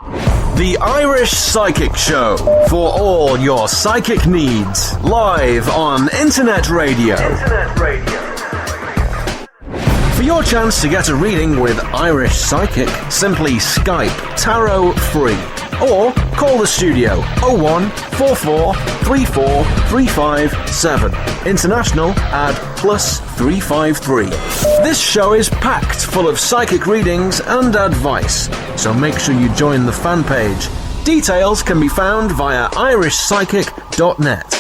The Irish Psychic Show, for all your psychic needs, live on Internet Radio. For your chance to get a reading with Irish Psychic, simply Skype Tarot Free or call the studio 0144 34 357. International add +353. This show is packed full of psychic readings and advice, so make sure you join the fan page. Details can be found via irishpsychic.net.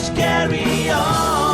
Carry on.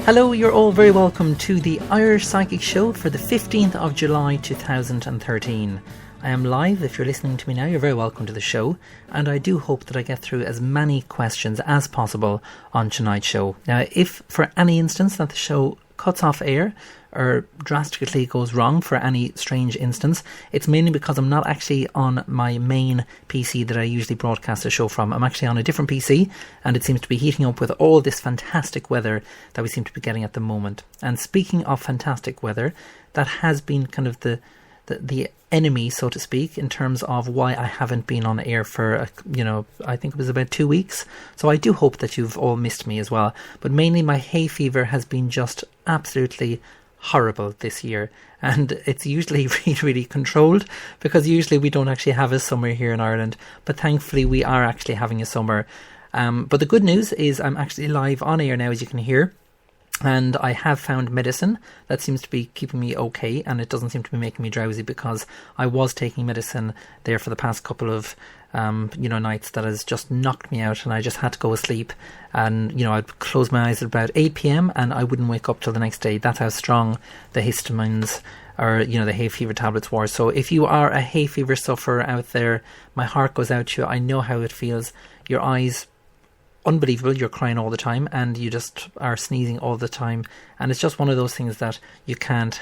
Hello, you're all very welcome to the Irish Psychic Show for the 15th of July 2013. I am live. If you're listening to me now, you're very welcome to the show, and I do hope that I get through as many questions as possible on tonight's show. Now, if for any instance that the show cuts off air or drastically goes wrong for any strange instance, it's mainly because I'm not actually on my main PC that I usually broadcast the show from. I'm actually on a different PC, and it seems to be heating up with all this fantastic weather that we seem to be getting at the moment. And speaking of fantastic weather, that has been kind of the enemy, so to speak, in terms of why I haven't been on air for, I think it was about 2 weeks. So I do hope that you've all missed me as well. But mainly my hay fever has been just absolutely horrible this year. And it's usually really, really controlled, because usually we don't actually have a summer here in Ireland. But thankfully we are actually having a summer. But the good news is I'm actually live on air now, as you can hear. And I have found medicine that seems to be keeping me okay, and it doesn't seem to be making me drowsy, because I was taking medicine there for the past couple of nights that has just knocked me out, and I just had to go to sleep. And I'd close my eyes at about 8 p.m. and I wouldn't wake up till the next day. That's how strong the histamines or the hay fever tablets were. So if you are a hay fever sufferer out there, my heart goes out to you. I know how it feels. Your eyes, unbelievable, you're crying all the time, and you just are sneezing all the time, and it's just one of those things that you can't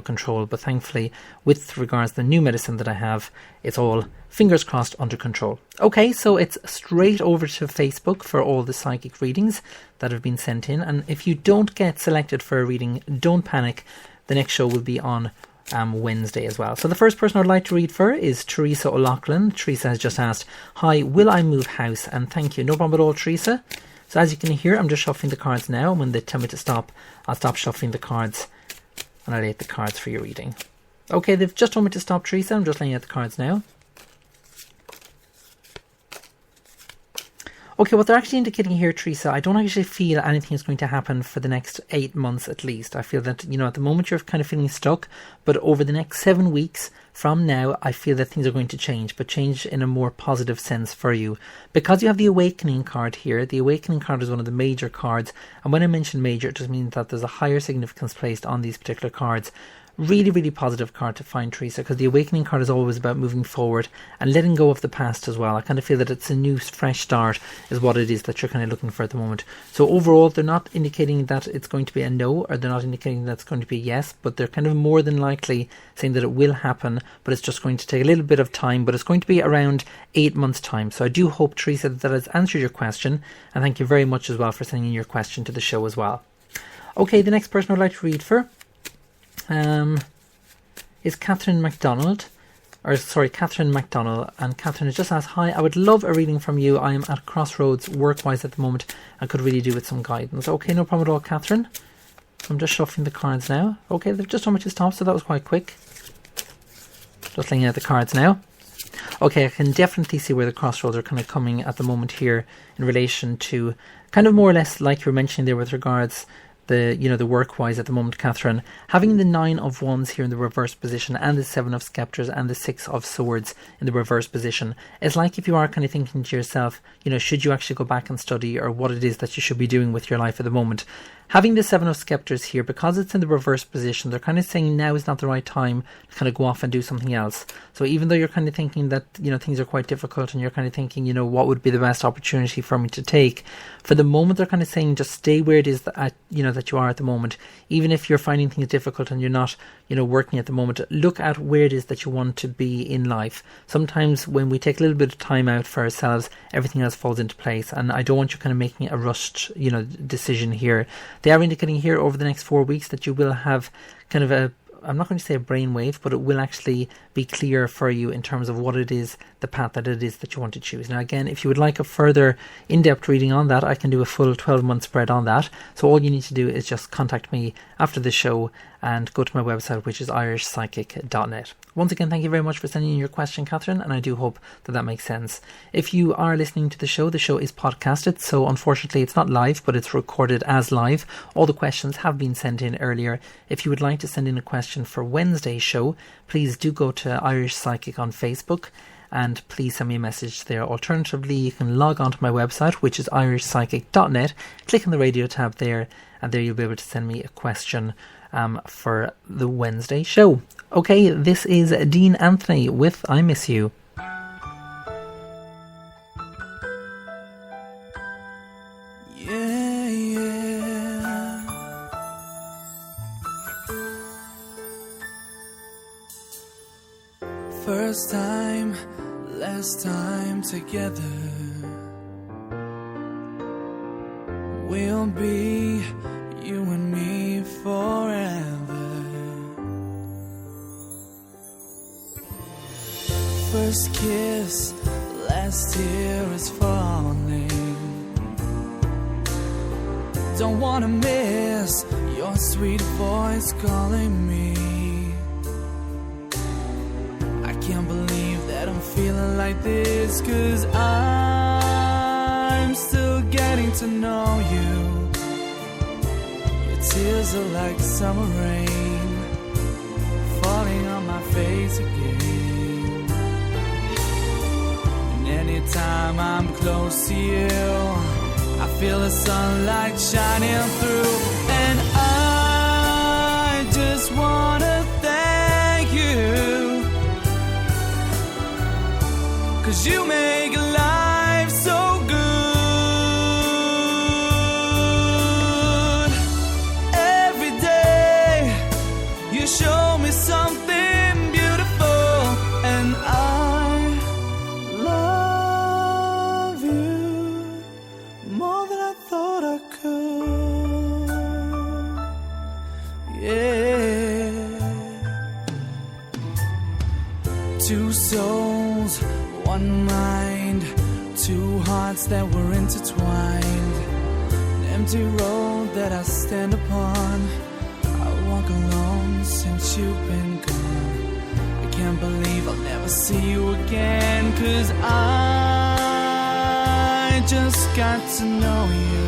control. But thankfully, with regards to the new medicine that I have, it's all, fingers crossed, under control. Okay, so it's straight over to Facebook for all the psychic readings that have been sent in, and if you don't get selected for a reading, don't panic. The next show will be on Wednesday as well. So the first person I'd like to read for is Teresa O'Loughlin. Teresa has just asked, "Hi, will I move house?" And thank you. No problem at all, Teresa. So as you can hear, I'm just shuffling the cards now, and when they tell me to stop, I'll stop shuffling the cards and I'll lay out the cards for your reading. Okay, they've just told me to stop, Teresa. I'm just laying out the cards now. Okay, what they're actually indicating here, Teresa, I don't actually feel anything is going to happen for the next 8 months at least. I feel that, at the moment you're kind of feeling stuck, but over the next 7 weeks from now, I feel that things are going to change, but change in a more positive sense for you. Because you have the Awakening card here, the Awakening card is one of the major cards, and when I mention major, it just means that there's a higher significance placed on these particular cards. Really, really positive card to find, Teresa, because the Awakening card is always about moving forward and letting go of the past as well. I kind of feel that it's a new, fresh start is what it is that you're kind of looking for at the moment. So overall, they're not indicating that it's going to be a no, or they're not indicating that it's going to be a yes, but they're kind of more than likely saying that it will happen, but it's just going to take a little bit of time, but it's going to be around 8 months' time. So I do hope, Teresa, that has answered your question, and thank you very much as well for sending in your question to the show as well. Okay, the next person I'd like to read for is Catherine MacDonald, and Catherine has just asked, "Hi, I would love a reading from you. I am at crossroads work-wise at the moment and could really do with some guidance." Okay, no problem at all, Catherine. I'm just shuffling the cards now. Okay, they've just told me to stop, so that was quite quick. Just laying out the cards now. Okay, I can definitely see where the crossroads are kind of coming at the moment here in relation to kind of more or less like you were mentioning there with regards the work-wise at the moment, Catherine. Having the 9 of Wands here in the reverse position, and the 7 of Sceptres, and the 6 of Swords in the reverse position, it's like if you are kind of thinking to yourself, should you actually go back and study, or what it is that you should be doing with your life at the moment. Having the 7 of Sceptres here, because it's in the reverse position, they're kind of saying now is not the right time to kind of go off and do something else. So even though you're kind of thinking that, things are quite difficult, and you're kind of thinking, what would be the best opportunity for me to take, for the moment they're kind of saying just stay where it is that you are at the moment. Even if you're finding things difficult and you're not, working at the moment, look at where it is that you want to be in life. Sometimes when we take a little bit of time out for ourselves, everything else falls into place, and I don't want you kind of making a rushed, decision here. They are indicating here over the next 4 weeks that you will have kind of a, I'm not going to say a brainwave, but it will actually be clear for you in terms of what it is, the path that it is that you want to choose. Now again, if you would like a further in-depth reading on that, I can do a full 12-month spread on that. So all you need to do is just contact me after the show and go to my website, which is irishpsychic.net. Once again, thank you very much for sending in your question, Catherine, and I do hope that makes sense. If you are listening to the show is podcasted, so unfortunately it's not live, but it's recorded as live. All the questions have been sent in earlier. If you would like to send in a question for Wednesday's show, please do go to Irish Psychic on Facebook, and please send me a message there. Alternatively, you can log on to my website, which is irishpsychic.net, click on the radio tab there, and there you'll be able to send me a question for the Wednesday show. Okay, this is Dean Anthony with I Miss You. Yeah, yeah. First time, last time together. We'll be you and me forever. First kiss, last tear is falling. Don't wanna miss your sweet voice calling me. I can't believe that I'm feeling like this, 'cause I'm still getting to know you. Your tears are like summer rain falling on my face again. And anytime I'm close to you, I feel the sunlight shining through. And I just wanna thank you, 'cause you make life so good. Every day you show me something beautiful, and I love you more than I thought I could. Yeah. Two souls, one mind, two hearts that were intertwined. An empty road that I stand upon. I walk alone since you've been gone. I can't believe I'll never see you again, 'cause I just got to know you.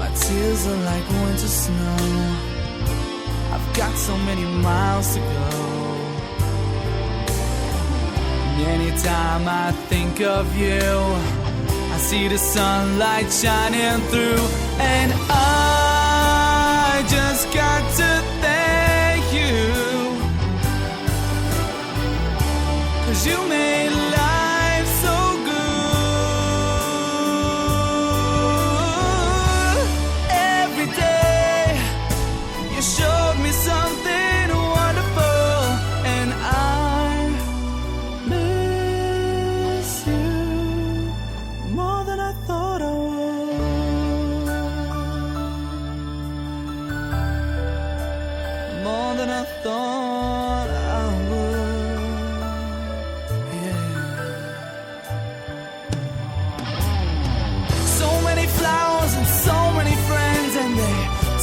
My tears are like winter snow. I've got so many miles to go. Anytime I think of you, I see the sunlight shining through. And I just got to thank you, 'cause you made life so good. Every day you showed me something wonderful, and I miss you more than I thought I would. More than I thought I would. Yeah. So many flowers and so many friends, and they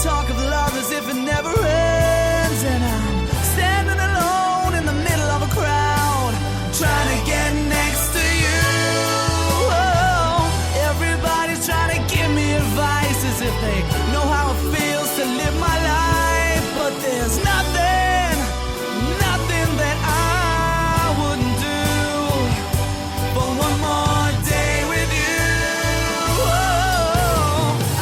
talk of love as if it never ends. And I'm standing alone in the middle of a crowd, trying to get next to you. Oh, everybody's trying to give me advice as if they know how it feels to live my life. But there's nothing that I wouldn't do for one more day with you. Oh, I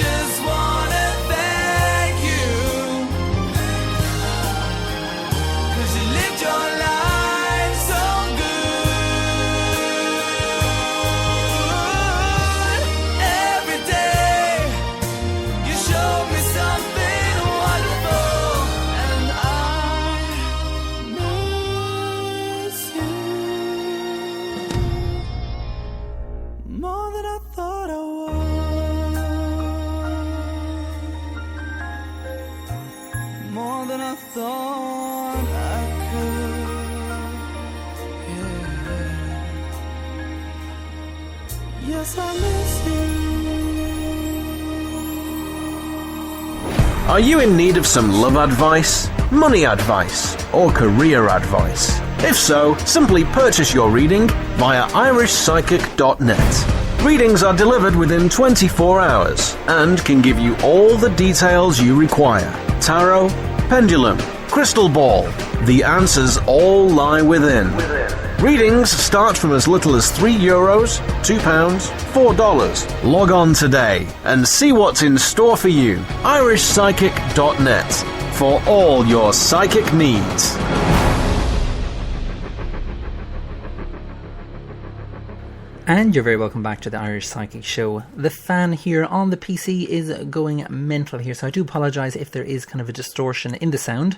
just wanna thank you, 'cause you lived your life so good. Every day you showed me something wonderful, and I miss you more than I thought I would. More than I thought I could. Yeah. Yes, I miss you. Are you in need of some love advice, money advice, or career advice? If so, simply purchase your reading via irishpsychic.net. Readings are delivered within 24 hours and can give you all the details you require: tarot, pendulum, crystal ball, The answers all lie within. Readings start from as little as €3, £2, $4. Log on today and see what's in store for you. irishpsychic.net for all your psychic needs. And you're very welcome back to the Irish Psychic Show. The fan here on the PC is going mental here, so I do apologise if there is kind of a distortion in the sound.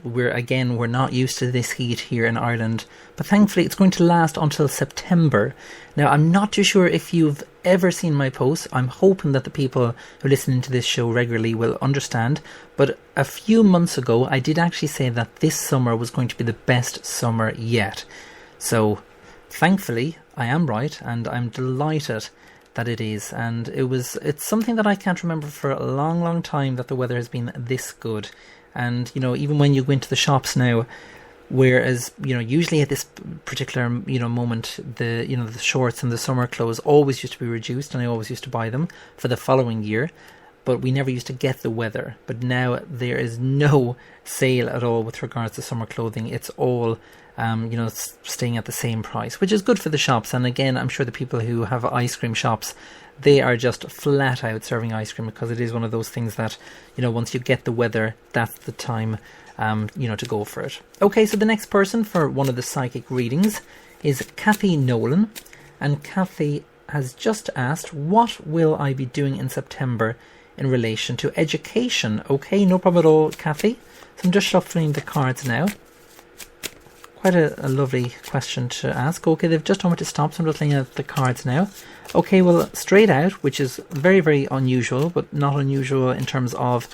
We're not used to this heat here in Ireland, but thankfully it's going to last until September. Now, I'm not too sure if you've ever seen my posts. I'm hoping that the people who listen to this show regularly will understand, but a few months ago I did actually say that this summer was going to be the best summer yet. So thankfully I am right, and I'm delighted that it is. And it's something that I can't remember for a long, long time, that the weather has been this good. And, even when you go into the shops now, whereas, usually at this particular, moment, the shorts and the summer clothes always used to be reduced, and I always used to buy them for the following year, but we never used to get the weather. But now there is no sale at all with regards to summer clothing. It's all, staying at the same price, which is good for the shops. And again, I'm sure the people who have ice cream shops, they are just flat out serving ice cream, because it is one of those things that, once you get the weather, that's the time, to go for it. Okay, so the next person for one of the psychic readings is Kathy Nolan. And Kathy has just asked, what will I be doing in September in relation to education? Okay, no problem at all, Kathy. So I'm just shuffling the cards now. Quite a lovely question to ask. Okay, they've just told me to stop, so I'm just looking at the cards now. Okay, well, straight out, which is very, very unusual, but not unusual in terms of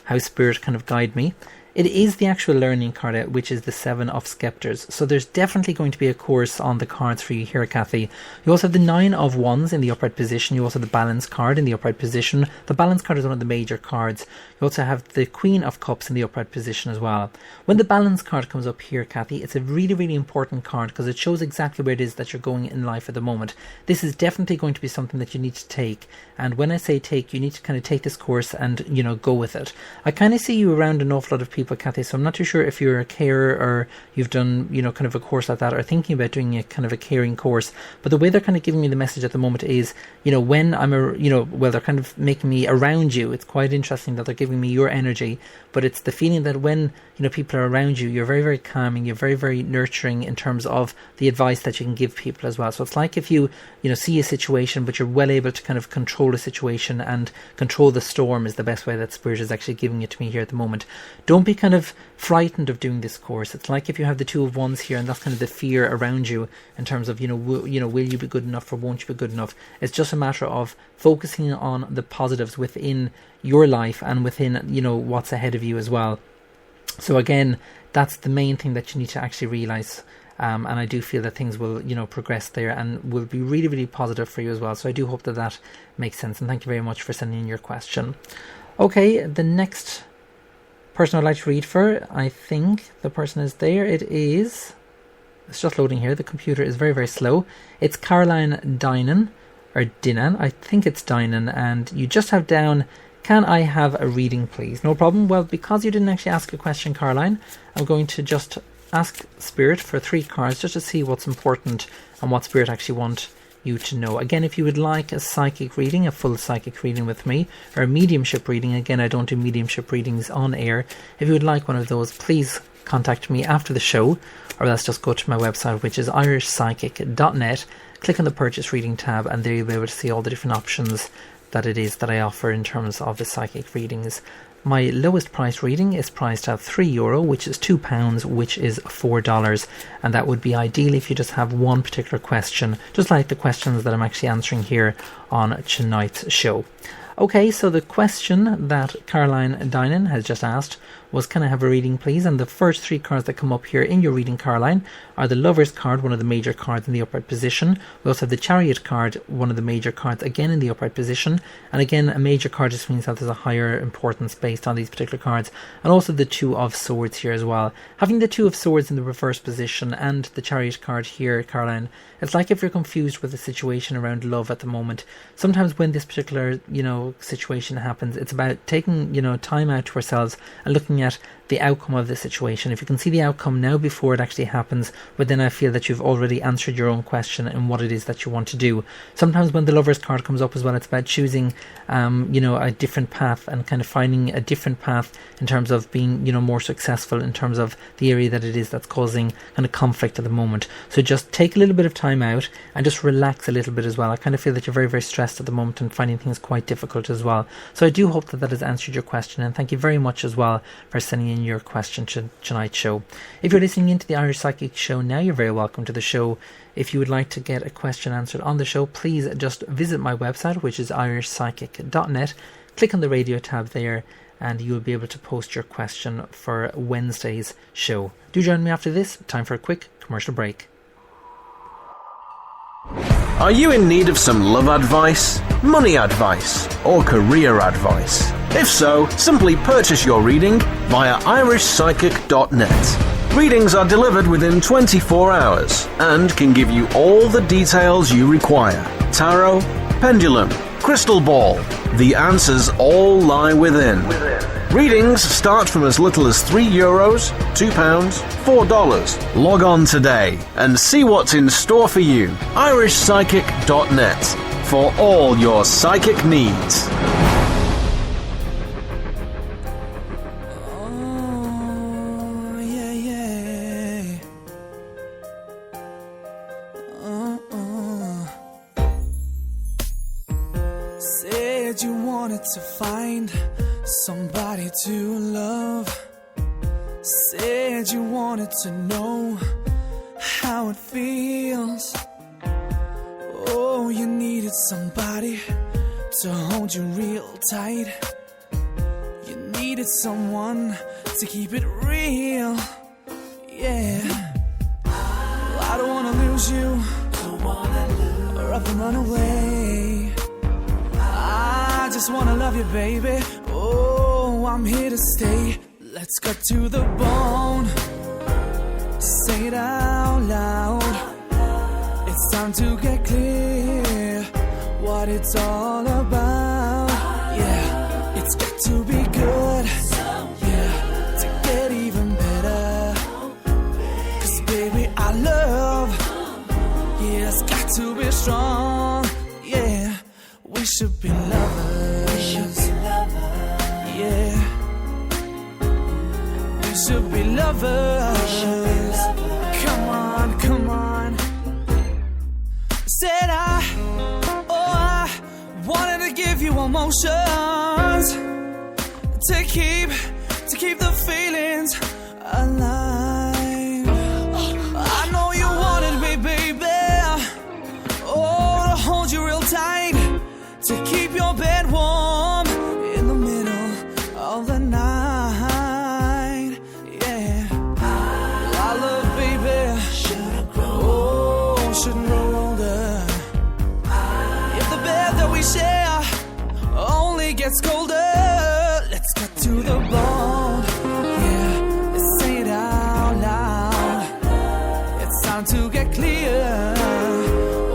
how Spirit kind of guide me. It is the actual learning card out, which is the Seven of Scepters. So there's definitely going to be a course on the cards for you here, Kathy. You also have the Nine of Wands in the upright position. You also have the Balance card in the upright position. The Balance card is one of the major cards. You also have the Queen of Cups in the upright position as well. When the Balance card comes up here, Kathy, it's a really, really important card, because it shows exactly where it is that you're going in life at the moment. This is definitely going to be something that you need to take. And when I say take, you need to kind of take this course and, go with it. I kind of see you around an awful lot of people, Kathy, so I'm not too sure if you're a carer or you've done, kind of a course like that, or thinking about doing a kind of a caring course. But the way they're kind of giving me the message at the moment is, when I'm they're kind of making me around you. It's quite interesting that they're giving me your energy, but it's the feeling that when, people are around you, you're very, very calming, you're very, very nurturing in terms of the advice that you can give people as well. So it's like if you, see a situation, but you're well able to kind of control a situation and control the storm, is the best way that Spirit is actually giving it to me here at the moment. Don't be kind of frightened of doing this course. It's like if you have the Two of Wands here, and that's kind of the fear around you in terms of, will you be good enough or won't you be good enough? It's just a matter of focusing on the positives within your life and within, what's ahead of you as well. So again, that's the main thing that you need to actually realise. And I do feel that things will, progress there and will be really, really positive for you as well. So I do hope that that makes sense. And thank you very much for sending in your question. Okay, the next person I'd like to read for, I think the person is there. It's just loading here. The computer is very, very slow. It's Caroline Dinan, or Dinan. I think it's Dinan. And you just have down, can I have a reading, please? No problem. Well, because you didn't actually ask a question, Caroline, I'm going to just ask Spirit for 3 cards just to see what's important and what Spirit actually want you to know. Again, if you would like a psychic reading, a full psychic reading with me, or a mediumship reading, again, I don't do mediumship readings on air. If you would like one of those, please contact me after the show, or else just go to my website, which is irishpsychic.net, click on the purchase reading tab, and there you'll be able to see all the different options that it is that I offer in terms of the psychic readings. My lowest price reading is priced at €3, which is £2, which is $4, and that would be ideal if you just have one particular question, just like the questions that I'm actually answering here on tonight's show. Okay, so the question that Caroline Dinan has just asked was, can I have a reading, please? And the first 3 cards that come up here in your reading, Caroline, are the Lover's card, one of the major cards in the upright position. We also have the Chariot card, one of the major cards, again in the upright position. And again, a major card just means that there's a higher importance based on these particular cards. And also the Two of Swords here as well. Having the Two of Swords in the reverse position and the Chariot card here, Caroline, it's like if you're confused with the situation around love at the moment. Sometimes when this particular, situation happens. It's about taking, time out to ourselves and looking at the outcome of the situation. If you can see the outcome now before it actually happens, but then I feel that you've already answered your own question and what it is that you want to do. Sometimes when the Lover's card comes up as well, it's about choosing, a different path and kind of finding a different path in terms of being, more successful in terms of the area that it is that's causing kind of conflict at the moment. So just take a little bit of time out and just relax a little bit as well. I kind of feel that you're very, very stressed at the moment and finding things quite difficult as well. So I do hope that has answered your question, and thank you very much as well for sending in your question to tonight's show. If you're listening into the Irish Psychic Show now, you're very welcome to the show. If you would like to get a question answered on the show, please just visit my website, which is irishpsychic.net. Click on the radio tab there and you'll be able to post your question for Wednesday's show. Do join me after this. Time for a quick commercial break. Are you in need of some love advice, money advice, or career advice? If so, simply purchase your reading via irishpsychic.net. Readings are delivered within 24 hours and can give you all the details you require. Tarot, pendulum, crystal ball. The answers all lie within. Readings start from as little as €3, £2, $4. Log on today and see what's in store for you. irishpsychic.net for all your psychic needs. Said you wanted to find somebody to love. Said you wanted to know how it feels. Oh, you needed somebody to hold you real tight. You needed someone to keep it real. Yeah. I don't wanna lose you, or up and run away. I just wanna love you, baby. Oh, I'm here to stay. Let's cut to the bone. Say it out loud. It's time to get clear what it's all about. Yeah, it's got to be good. Yeah, to get even better. 'Cause baby, our love, yeah, it's got to be strong. Yeah, we should be lovers. Yeah, we should be lovers. Come on, come on. Said I wanted to give you emotions to keep the feelings alive. I know you wanted me, baby. Oh, to hold you real tight, to keep your bed warm in the middle of the night. Yeah, our love, baby, shouldn't grow older. If the bed that we share only gets colder, let's cut to the bone. Yeah, let's say it out loud. It's time to get clear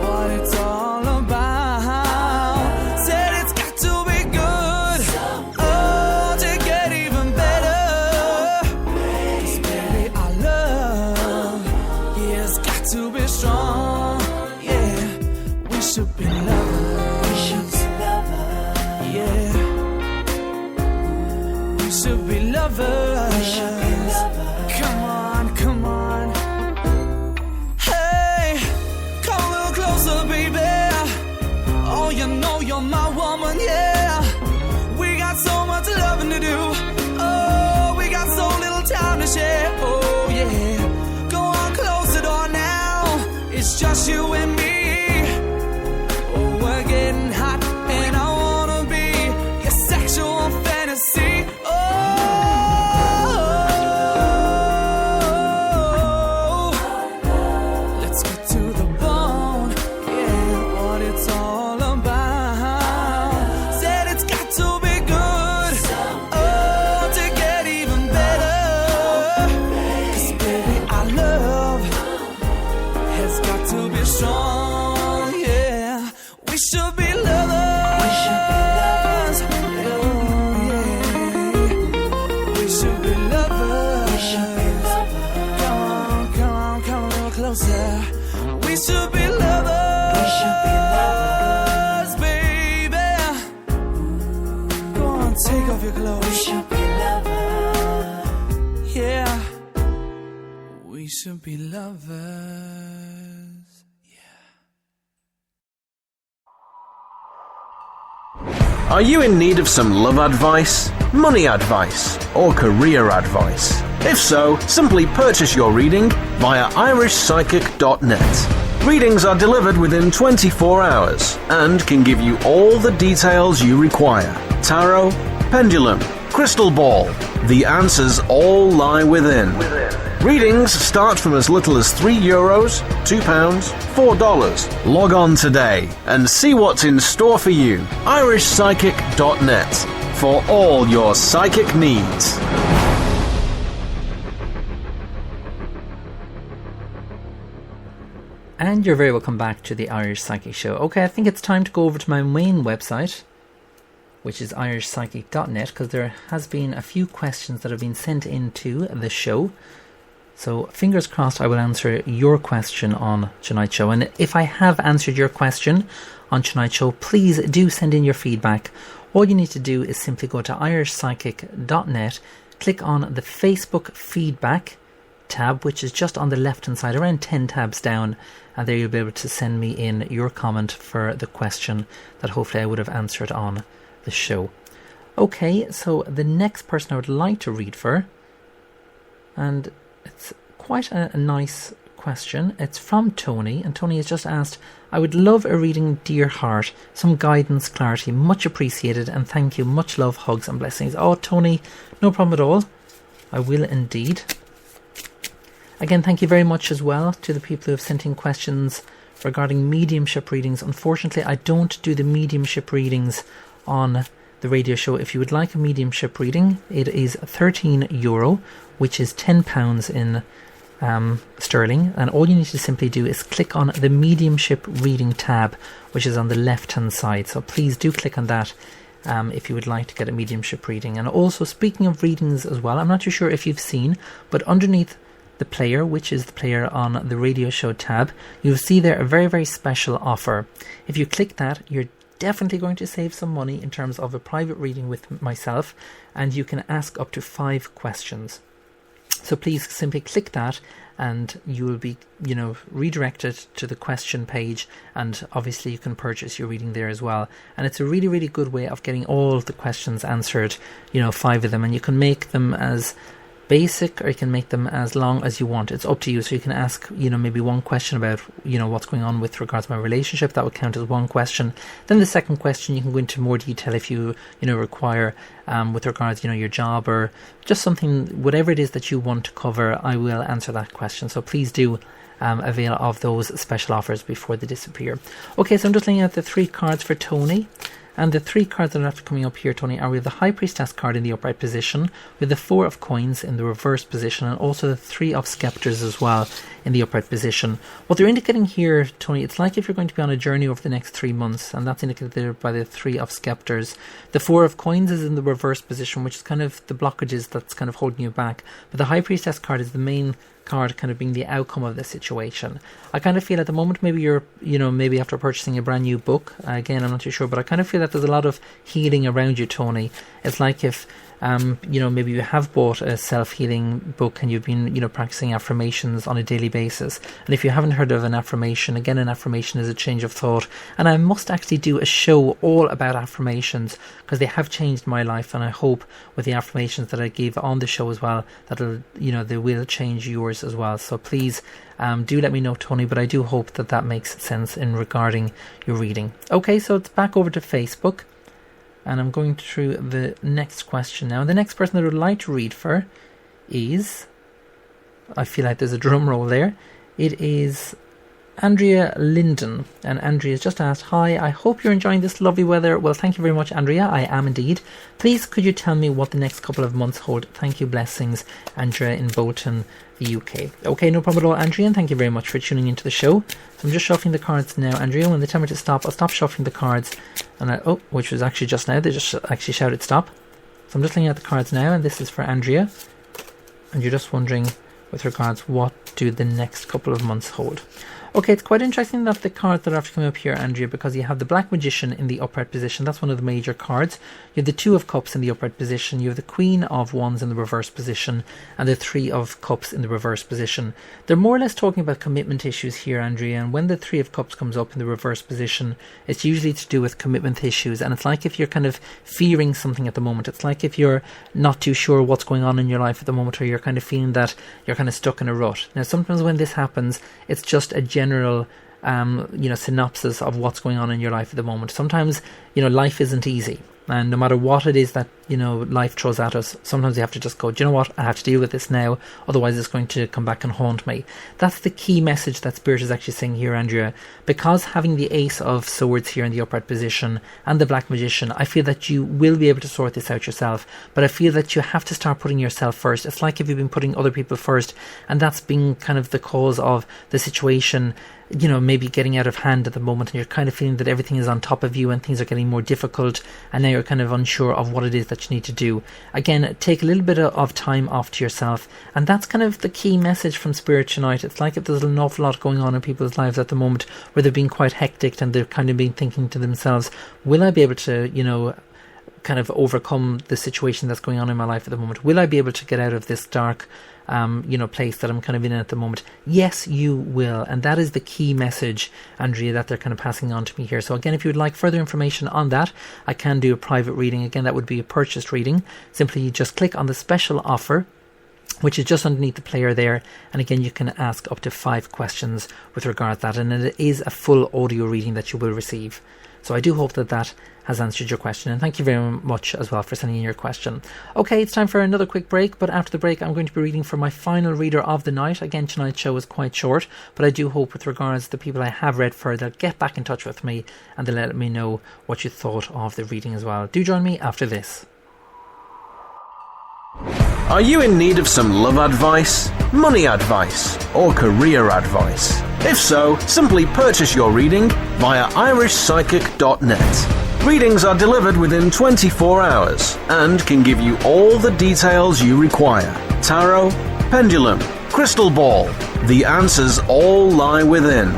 what it's all about. Said it's got to be good, oh, to get even better. 'Cause baby, our love, yeah, it's got to be strong. Yeah, we should be lovers. Yeah, we should be lovers. Come on, come on. Hey, come a little closer, baby. Oh, you know you're my woman, yeah. We got so much loving to do. Oh, we got so little time to share. Oh, yeah. Go on, close the door now. It's just you and me. Oh, we're getting hot, and I wanna be your sexual fantasy. Oh, let's get to the bone. Yeah, what it's all about. Said it's got to be good, oh, to get even better. 'Cause baby, our love has got to be strong. Yeah, we should be lovers. you close. We should be lovers. Yeah, we should be lovers. Are you in need of some love advice, money advice, or career advice? If so, simply purchase your reading via irishpsychic.net. Readings are delivered within 24 hours and can give you all the details you require. Tarot, pendulum, crystal ball. The answers all lie within. Readings start from as little as €3, £2, $4. Log on today and see what's in store for you. irishpsychic.net for all your psychic needs. And you're very welcome back to the Irish Psychic Show. Okay, I think it's time to go over to my main website, which is irishpsychic.net, because there has been a few questions that have been sent into the show. So fingers crossed I will answer your question on tonight's show. And if I have answered your question on tonight's show, please do send in your feedback. All you need to do is simply go to irishpsychic.net, click on the Facebook feedback tab, which is just on the left hand side, around 10 tabs down, and there you'll be able to send me in your comment for the question that hopefully I would have answered on the show. Okay, so the next person I would like to read for, and it's quite a nice question. It's from Tony, and Tony has just asked, I would love a reading, dear heart, some guidance, clarity, much appreciated, and thank you, much love, hugs and blessings. Oh Tony, no problem at all, I will indeed. Again, thank you very much as well to the people who have sent in questions regarding mediumship readings. Unfortunately, I don't do the mediumship readings on the radio show. If you would like a mediumship reading, it is €13, which is £10 in sterling. And all you need to simply do is click on the mediumship reading tab, which is on the left hand side. So please do click on that if you would like to get a mediumship reading. And also, speaking of readings as well, I'm not too sure if you've seen, but underneath the player, which is the player on the radio show tab, you'll see there a very, very special offer. If you click that, you're definitely going to save some money in terms of a private reading with myself, and you can ask up to 5 questions. So please simply click that and you will be, redirected to the question page, and obviously you can purchase your reading there as well. And it's a really, really good way of getting all the questions answered, 5 of them, and you can make them as basic or you can make them as long as you want. It's up to you. So you can ask maybe one question about what's going on with regards to my relationship. That would count as one question. Then the second question, you can go into more detail if you require with regards your job or just something, whatever it is that you want to cover. I will answer that question, so please do avail of those special offers before they disappear. Okay, so I'm just laying out the 3 cards for Tony. And the 3 cards that are after coming up here, Tony, are we have the High Priestess card in the upright position, with the 4 of coins in the reverse position, and also the 3 of scepters as well in the upright position. What they're indicating here, Tony, it's like if you're going to be on a journey over the next 3 months, and that's indicated there by the 3 of scepters. The 4 of coins is in the reverse position, which is kind of the blockages that's kind of holding you back. But the High Priestess card is the main card, kind of being the outcome of the situation. I kind of feel at the moment maybe you're maybe after purchasing a brand new book, again I'm not too sure, but I kind of feel that there's a lot of healing around you, Tony. It's like if maybe you have bought a self-healing book and you've been practicing affirmations on a daily basis, and if you haven't heard of an affirmation, again, an affirmation is a change of thought, and I must actually do a show all about affirmations because they have changed my life, and I hope with the affirmations that I gave on the show as well that they will change yours as well. So please do let me know, Tony, but I do hope that makes sense in regarding your reading. Okay, so it's back over to Facebook. And I'm going through the next question now. The next person that I would like to read for is, I feel like there's a drum roll there, it is Andrea Linden. And Andrea's just asked, hi, I hope you're enjoying this lovely weather. Well, thank you very much, Andrea. I am indeed. Please, could you tell me what the next couple of months hold? Thank you, blessings. Andrea in Bolton, the UK. Okay, no problem at all, Andrea, and thank you very much for tuning into the show. So I'm just shuffling the cards now, Andrea. When they tell me to stop, I'll stop shuffling the cards. And which was actually just now, they just actually shouted stop. So I'm just looking at the cards now, and this is for Andrea. And you're just wondering with regards what do the next couple of months hold. Okay, it's quite interesting that the cards that are after coming up here, Andrea, because you have the Black Magician in the upright position. That's one of the major cards. You have the Two of Cups in the upright position. You have the Queen of Wands in the reverse position, and the Three of Cups in the reverse position. They're more or less talking about commitment issues here, Andrea, and when the Three of Cups comes up in the reverse position, it's usually to do with commitment issues, and it's like if you're kind of fearing something at the moment. It's like if you're not too sure what's going on in your life at the moment, or you're kind of feeling that you're kind of stuck in a rut. Now, sometimes when this happens, it's just a general synopsis of what's going on in your life at the moment. Sometimes, life isn't easy, and no matter what it is that, life throws at us, sometimes you have to just go, do you know what, I have to deal with this now, otherwise it's going to come back and haunt me. That's the key message that Spirit is actually saying here, Andrea. Because having the Ace of Swords here in the upright position and the Black Magician, I feel that you will be able to sort this out yourself, but I feel that you have to start putting yourself first. It's like if you've been putting other people first, and that's been kind of the cause of the situation, maybe getting out of hand at the moment, and you're kind of feeling that everything is on top of you and things are getting more difficult, and now you're kind of unsure of what it is that you need to do. Again, take a little bit of time off to yourself, and that's kind of the key message from Spirit tonight. It's like if there's an awful lot going on in people's lives at the moment where they've been quite hectic and they're kind of been thinking to themselves, will I be able to, kind of overcome the situation that's going on in my life at the moment? Will I be able to get out of this dark place that I'm kind of in at the moment? Yes, you will. And that is the key message, Andrea, that they're kind of passing on to me here. So again, if you would like further information on that, I can do a private reading. Again, that would be a purchased reading. Simply you just click on the special offer, which is just underneath the player there, and again you can ask up to 5 questions with regard to that, and it is a full audio reading that you will receive. So I do hope that has answered your question, and thank you very much as well for sending in your question. Okay, it's time for another quick break, but after the break I'm going to be reading for my final reader of the night. Again, tonight's show is quite short, but I do hope with regards to the people I have read for, they'll get back in touch with me and they'll let me know what you thought of the reading as well. Do join me after this. Are you in need of some love advice, money advice, or career advice? If so, simply purchase your reading via irishpsychic.net. Readings are delivered within 24 hours and can give you all the details you require. Tarot, pendulum, crystal ball. The answers all lie within.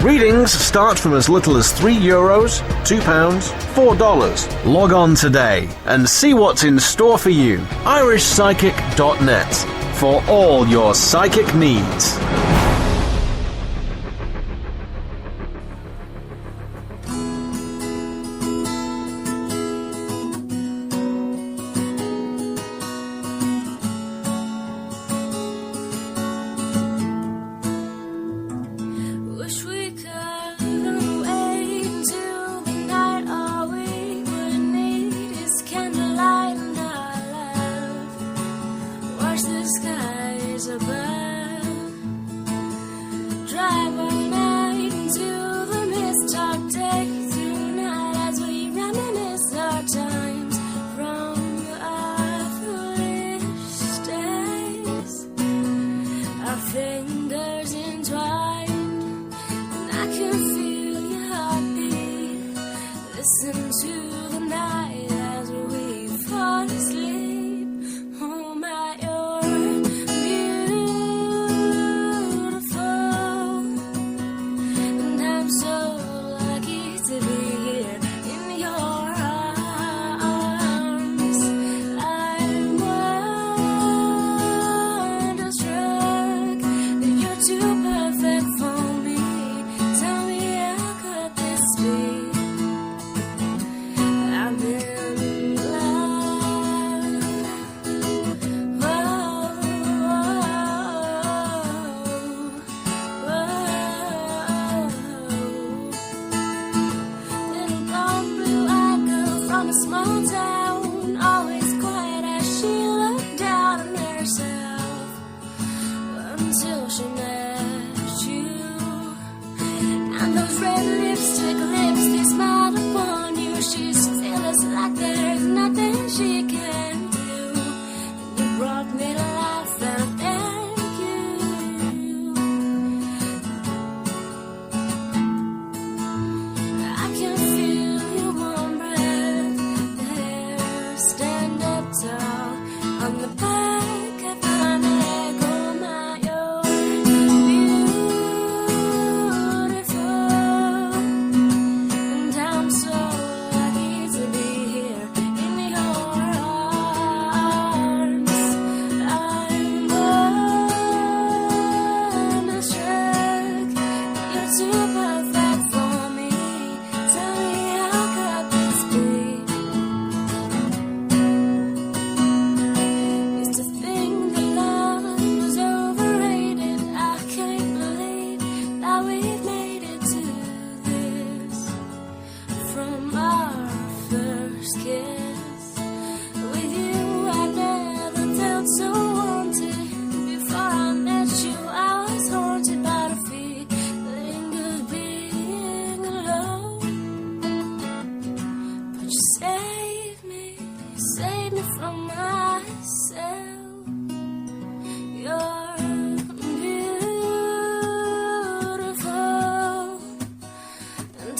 Readings start from as little as €3, £2, $4. Log on today and see what's in store for you. irishpsychic.net for all your psychic needs.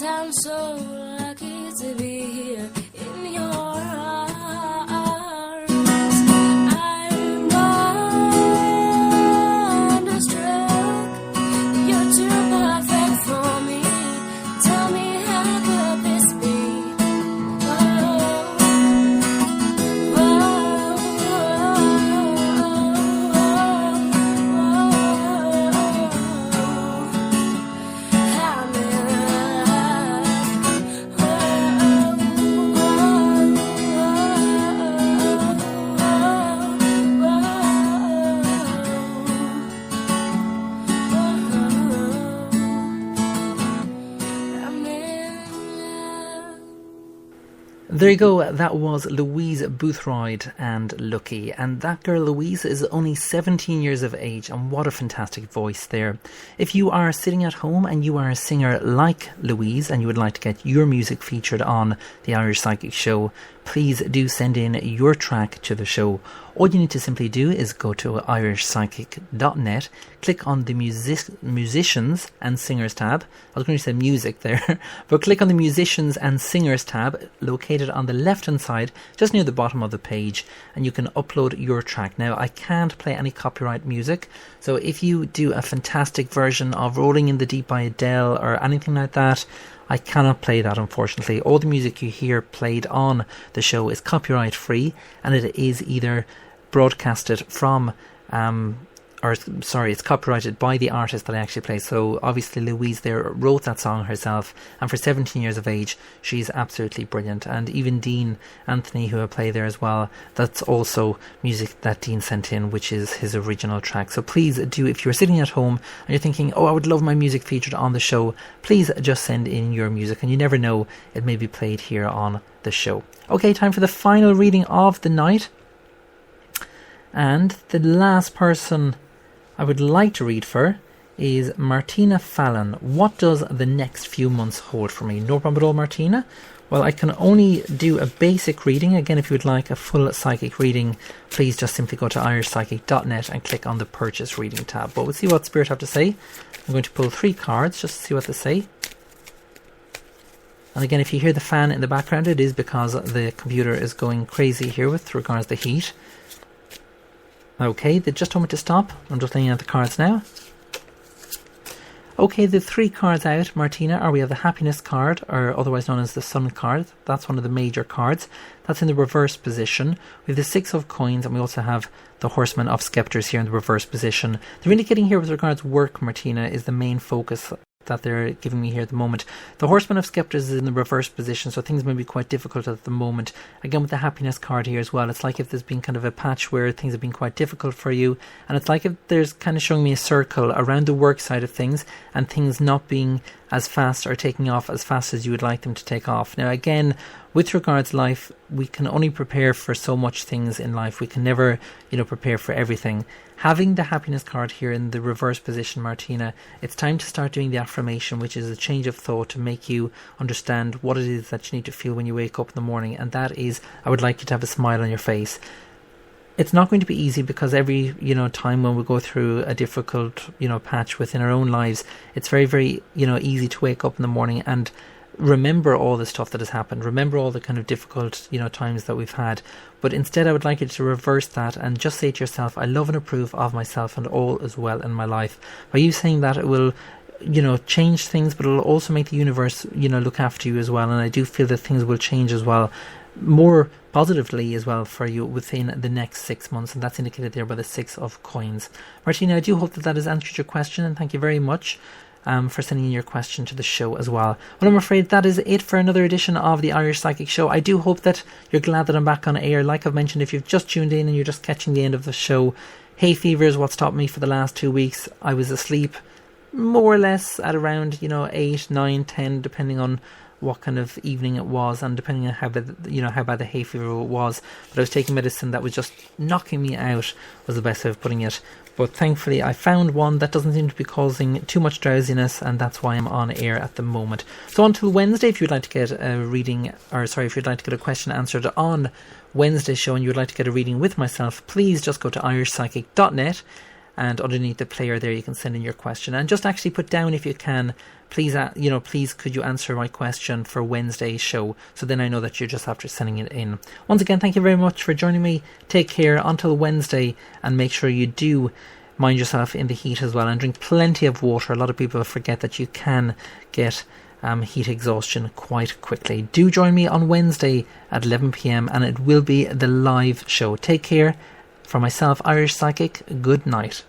And I'm so lucky to be here in your arms. I'm wonderstruck. You're too perfect for me. Tell me, how could this be? There you go, that was Louise Boothroyd and Lucky. And that girl Louise is only 17 years of age, and what a fantastic voice there. If you are sitting at home and you are a singer like Louise and you would like to get your music featured on the Irish Psychic Show, please do send in your track to the show. All you need to simply do is go to irishpsychic.net, click on the musicians and singers tab. I was going to say music there, but click on the musicians and singers tab located on the left hand side, just near the bottom of the page, and you can upload your track. Now, I can't play any copyright music, so if you do a fantastic version of Rolling in the Deep by Adele or anything like that, I cannot play that, unfortunately. All the music you hear played on the show is copyright free, and it is either broadcasted from it's copyrighted by the artist that I actually play. So obviously Louise there wrote that song herself, and for 17 years of age she's absolutely brilliant. And even Dean Anthony, who I play there as well, that's also music that Dean sent in, which is his original track. So please do, if you're sitting at home and you're thinking, oh, I would love my music featured on the show, please just send in your music, and you never know, it may be played here on the show. Okay, time for the final reading of the night. And the last person I would like to read for is Martina Fallon. What does the next few months hold for me? No problem at all, Martina. Well, I can only do a basic reading. Again, if you would like a full psychic reading, please just simply go to irishpsychic.net and click on the purchase reading tab. But we'll see what Spirit have to say. I'm going to pull 3 cards just to see what they say. And again, if you hear the fan in the background, it is because the computer is going crazy here with regards to heat. Okay, they just told me to stop. I'm just laying out the cards now. Okay, the 3 cards out, Martina, we have the Happiness card, or otherwise known as the Sun card. That's one of the major cards. That's in the reverse position. We have the 6 of Coins, and we also have the Horseman of Sceptres here in the reverse position. They're indicating here with regards to work, Martina, is the main focus that they're giving me here at the moment. The Horseman of Sceptres is in the reverse position, so things may be quite difficult at the moment. Again, with the Happiness card here as well, it's like if there's been kind of a patch where things have been quite difficult for you, and it's like if there's kind of showing me a circle around the work side of things, and things not being as fast or taking off as fast as you would like them to take off. Now again, with regards to life, we can only prepare for so much things in life. We can never, prepare for everything. Having the Happiness card here in the reverse position, Martina, it's time to start doing the affirmation, which is a change of thought to make you understand what it is that you need to feel when you wake up in the morning. And that is, I would like you to have a smile on your face. It's not going to be easy, because every, time when we go through a difficult, patch within our own lives, it's very, very, easy to wake up in the morning and remember all the stuff that has happened, remember all the kind of difficult, times that we've had. But instead, I would like you to reverse that and just say to yourself, I love and approve of myself and all is well in my life. By you saying that, it will, change things, but it will also make the universe, look after you as well. And I do feel that things will change as well, more positively as well for you within the next 6 months, and that's indicated there by the 6 of Coins. Martina, I do hope that has answered your question, and thank you very much for sending in your question to the show as well. Well, I'm afraid that is it for another edition of the Irish Psychic Show. I do hope that you're glad that I'm back on air. Like I've mentioned, if you've just tuned in and you're just catching the end of the show, hay fever is what stopped me for the last 2 weeks. I was asleep more or less at around 8, 9, 10, depending on what kind of evening it was, and depending on how bad the hay fever was. But I was taking medicine that was just knocking me out, was the best way of putting it. But thankfully I found one that doesn't seem to be causing too much drowsiness, and that's why I'm on air at the moment. So until Wednesday, if you'd like to get a reading, if you'd like to get a question answered on Wednesday's show and you'd like to get a reading with myself, please just go to irishpsychic.net, and underneath the player there you can send in your question, and just actually put down, if you can, please, please could you answer my question for Wednesday's show? So then I know that you're just after sending it in. Once again, thank you very much for joining me. Take care until Wednesday, and make sure you do mind yourself in the heat as well, and drink plenty of water. A lot of people forget that you can get heat exhaustion quite quickly. Do join me on Wednesday at 11 p.m. and it will be the live show. Take care. For myself, Irish Psychic, good night.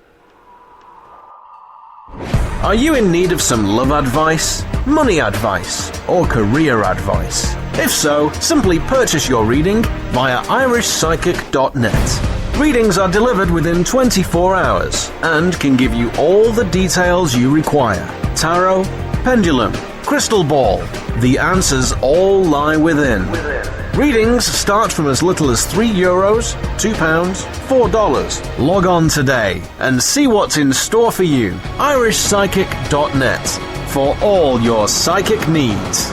Are you in need of some love advice, money advice, or career advice? If so, simply purchase your reading via irishpsychic.net. Readings are delivered within 24 hours and can give you all the details you require. Tarot, pendulum, crystal ball. The answers all lie within. Readings start from as little as €3, £2, $4. Log on today and see what's in store for you. irishpsychic.net for all your psychic needs.